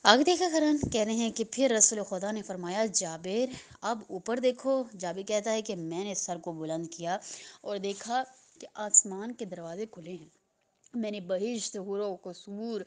آگے دیکھا کرن کہہ رہے ہیں کہ پھر رسول خدا نے فرمایا جابر اب اوپر دیکھو۔ جابر کہتا ہے کہ میں نے سر کو بلند کیا اور دیکھا کہ آسمان کے دروازے کھلے ہیں، میں نے بہشت، حور و قصور،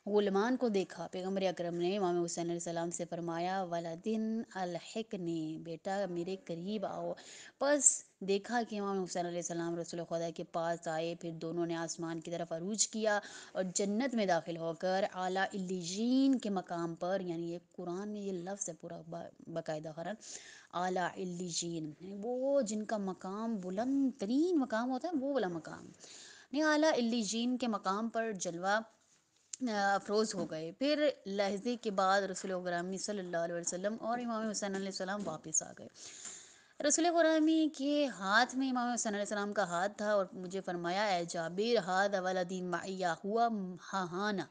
غلمان کو دیکھا۔ پیغمبر اکرم نے امام حسین علیہ السلام سے فرمایا ولدن الحقنی، بیٹا میرے قریب آؤ۔ پس دیکھا کہ امام حسین علیہ السلام رسول خدا کے پاس آئے، پھر دونوں نے آسمان کی طرف عروج کیا اور جنت میں داخل ہو کر اعلیٰ علیین کے مقام پر، یعنی یہ قرآن میں یہ لفظ ہے پورا باقاعدہ خرن، اعلیٰ علیین، وہ جن کا مقام بلند ترین مقام ہوتا ہے وہ والا مقام، نہیں اعلیٰ علیین کے مقام پر جلوہ افروز ہو گئے۔ پھر لحظے کے بعد رسول غرامی صلی اللہ علیہ وسلم اور امام حسین علیہ السلام واپس آ گئے۔ رسول غرامی کے ہاتھ میں امام حسین علیہ السلام کا ہاتھ تھا اور مجھے فرمایا اے جابر ہذا ولدی معی ہوا ہانا،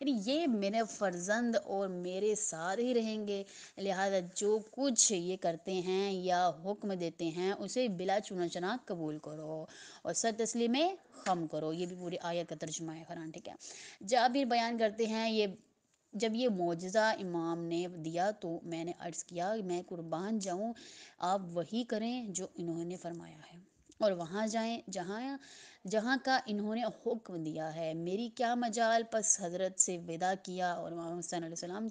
یعنی یہ میرے فرزند اور میرے ساتھ ہی رہیں گے، لہذا جو کچھ یہ کرتے ہیں یا حکم دیتے ہیں اسے بلا چنا چنا قبول کرو اور سر تسلیم خم کرو۔ یہ بھی پوری آیت کا ترجمہ ہے قرآن، ٹھیک ہے۔ جابر بیان کرتے ہیں جب یہ معجزہ امام نے دیا تو میں نے عرض کیا میں قربان جاؤں، آپ وہی کریں جو انہوں نے فرمایا ہے اور وہاں جائیں جہاں کا انہوں نے حکم دیا ہے، میری کیا مجال۔ پس حضرت سے وداع کیا اور امام حسین علیہ السلام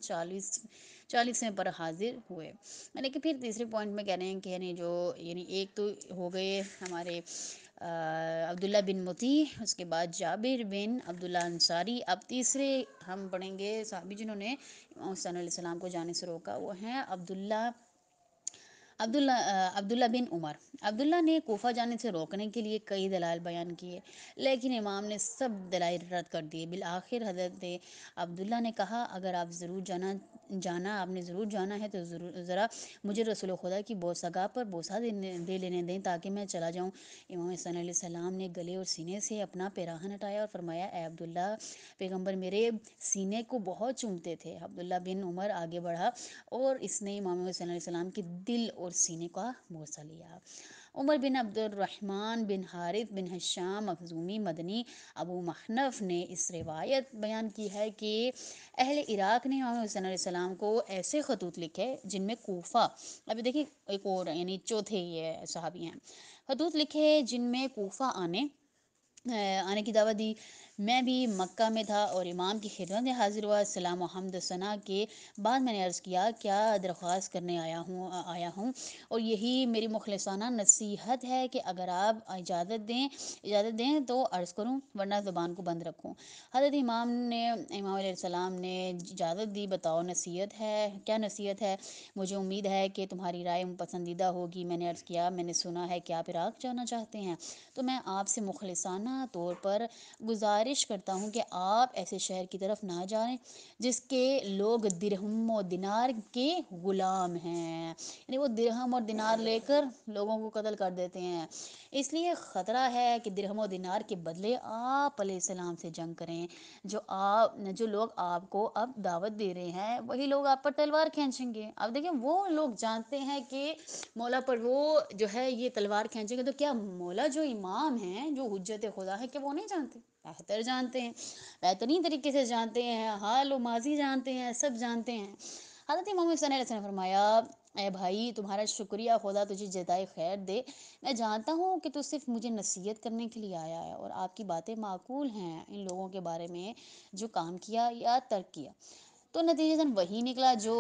40ویں پر حاضر ہوئے۔ لیکن پھر تیسرے پوائنٹ میں کہہ رہے ہیں کہ یعنی ایک تو ہو گئے ہمارے عبداللہ بن مطیع، اس کے بعد جابر بن عبداللہ انصاری۔ اب تیسرے ہم پڑھیں گے صحابی جنہوں نے امام حسین علیہ السلام کو جانے سے روکا، وہ ہیں عبداللہ بن عمر۔ عبداللہ نے کوفہ جانے سے روکنے کے لیے کئی دلائل بیان کیے، لیکن امام نے سب دلائل رد کر دیے۔ بالآخر حضرت عبداللہ نے کہا اگر آپ آپ نے ضرور جانا ہے تو ذرا مجھے رسول خدا کی بوسگاہ پر بوسہ دے لینے دیں تاکہ میں چلا جاؤں۔ امام حسین علیہ السلام نے گلے اور سینے سے اپنا پیراہن ہٹایا اور فرمایا اے عبداللہ، پیغمبر میرے سینے کو بہت چومتے تھے۔ عبداللہ بن عمر آگے بڑھا اور اس نے امام حسین علیہ السلام کے دل اور سینے کا بوسہ لیا۔ عمر بن عبد الرحمن بن حارث بن ہشام مخزومی مدنی ابو محنف نے اس روایت بیان کی ہے کہ اہل عراق نے امام حسین علیہ السلام کو ایسے خطوط لکھے جن میں کوفہ، ابھی دیکھیں ایک اور یعنی چوتھے یہ صحابی ہیں، خطوط لکھے جن میں کوفہ آنے کی دعوت دی۔ میں بھی مکہ میں تھا اور امام کی خدمت میں حاضر ہوا۔ سلام و حمد و ثنا کے بعد میں نے عرض کیا کیا درخواست کرنے آیا ہوں اور یہی میری مخلصانہ نصیحت ہے کہ اگر آپ اجازت دیں تو عرض کروں ورنہ زبان کو بند رکھوں۔ حضرت امام علیہ السلام نے اجازت دی، بتاؤ نصیحت ہے کیا؟ نصیحت ہے مجھے امید ہے کہ تمہاری رائے پسندیدہ ہوگی۔ میں نے عرض کیا میں نے سنا ہے کہ آپ عراق جانا چاہتے ہیں، تو میں آپ سے مخلصانہ طور پر گزارش کرتا ہوں کہ آپ ایسے شہر کی طرف نہ جائیں جس کے لوگ درہم و دینار کے غلام ہیں، یعنی وہ درہم اور دینار لے کر لوگوں کو قتل کر دیتے ہیں، اس لیے خطرہ ہے کہ درہم و دینار کے بدلے آپ علیہ السلام سے جنگ کریں۔ جو لوگ آپ کو اب دعوت دے رہے ہیں وہی لوگ آپ پر تلوار کھینچیں گے۔ اب دیکھیں وہ لوگ جانتے ہیں کہ مولا پر وہ جو ہے یہ تلوار کھینچیں گے، تو کیا مولا جو امام ہیں جو حجت خدا ہے کہ وہ نہیں جانتے؟ بہتر جانتے ہیں، بہترین طریقے سے جانتے ہیں، حال و ماضی جانتے ہیں، سب جانتے ہیں۔ حضرت امام حسین علیہ السلام نے فرمایا اے بھائی تمہارا شکریہ، خدا تجھے جزائے خیر دے، میں جانتا ہوں کہ تو صرف مجھے نصیحت کرنے کے لیے آیا ہے اور آپ کی باتیں معقول ہیں ان لوگوں کے بارے میں جو کام کیا یا ترک کیا، تو نتیجتاً وہی نکلا جو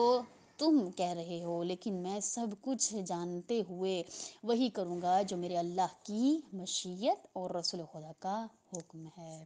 تم کہہ رہے ہو، لیکن میں سب کچھ جانتے ہوئے وہی کروں گا جو میرے اللہ کی مشیت اور رسول خدا کا حکم ہے۔